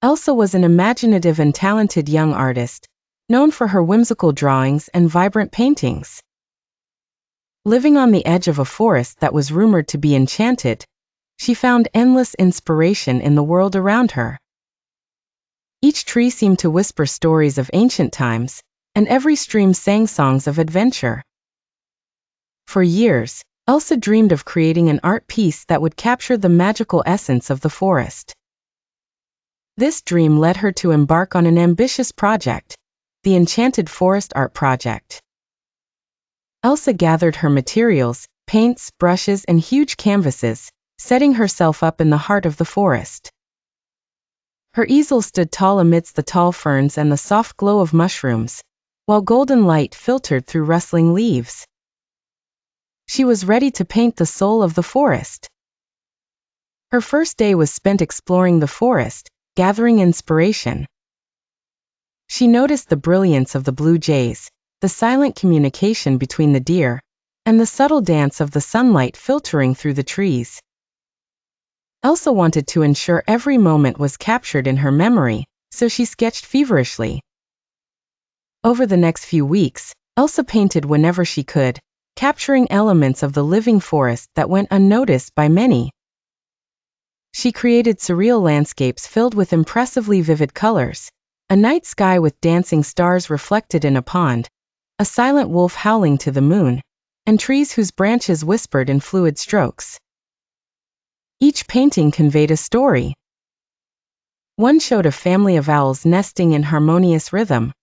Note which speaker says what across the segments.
Speaker 1: Elsa was an imaginative and talented young artist, known for her whimsical drawings and vibrant paintings. Living on the edge of a forest that was rumored to be enchanted, she found endless inspiration in the world around her. Each tree seemed to whisper stories of ancient times, and every stream sang songs of adventure. For years, Elsa dreamed of creating an art piece that would capture the magical essence of the forest. This dream led her to embark on an ambitious project, the Enchanted Forest Art Project. Elsa gathered her materials, paints, brushes, and huge canvases, setting herself up in the heart of the forest. Her easel stood tall amidst the tall ferns and the soft glow of mushrooms, while golden light filtered through rustling leaves. She was ready to paint the soul of the forest. Her first day was spent exploring the forest, gathering inspiration. She noticed the brilliance of the blue jays, the silent communication between the deer, and the subtle dance of the sunlight filtering through the trees. Elsa wanted to ensure every moment was captured in her memory, so she sketched feverishly. Over the next few weeks, Elsa painted whenever she could, capturing elements of the living forest that went unnoticed by many. She created surreal landscapes filled with impressively vivid colors, a night sky with dancing stars reflected in a pond, a silent wolf howling to the moon, and trees whose branches whispered in fluid strokes. Each painting conveyed a story. One showed a family of owls nesting in harmonious rhythm,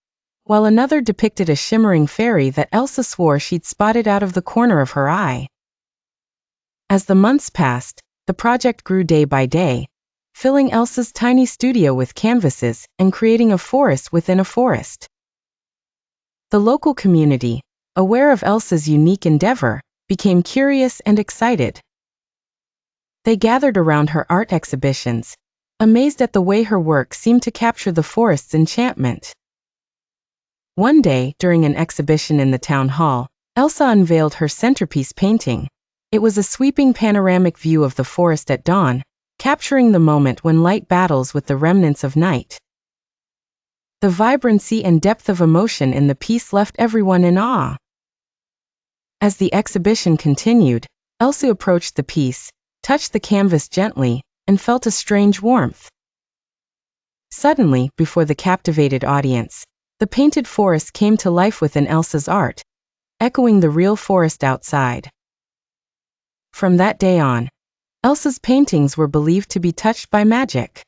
Speaker 1: while another depicted a shimmering fairy that Elsa swore she'd spotted out of the corner of her eye. As the months passed, the project grew day by day, filling Elsa's tiny studio with canvases and creating a forest within a forest. The local community, aware of Elsa's unique endeavor, became curious and excited. They gathered around her art exhibitions, amazed at the way her work seemed to capture the forest's enchantment. One day, during an exhibition in the town hall, Elsa unveiled her centerpiece painting. It was a sweeping panoramic view of the forest at dawn, capturing the moment when light battles with the remnants of night. The vibrancy and depth of emotion in the piece left everyone in awe. As the exhibition continued, Elsa approached the piece, touched the canvas gently, and felt a strange warmth. Suddenly, before the captivated audience, the painted forest came to life within Elsa's art, echoing the real forest outside. From that day on, Elsa's paintings were believed to be touched by magic.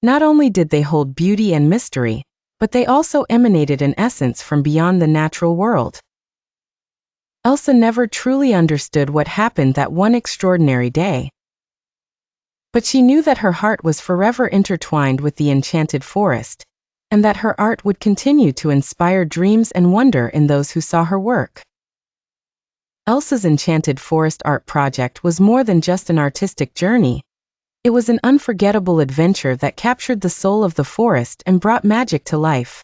Speaker 1: Not only did they hold beauty and mystery, but they also emanated an essence from beyond the natural world. Elsa never truly understood what happened that one extraordinary day. But she knew that her heart was forever intertwined with the enchanted forest, and that her art would continue to inspire dreams and wonder in those who saw her work. Elsa's Enchanted Forest Art Project was more than just an artistic journey. It was an unforgettable adventure that captured the soul of the forest and brought magic to life.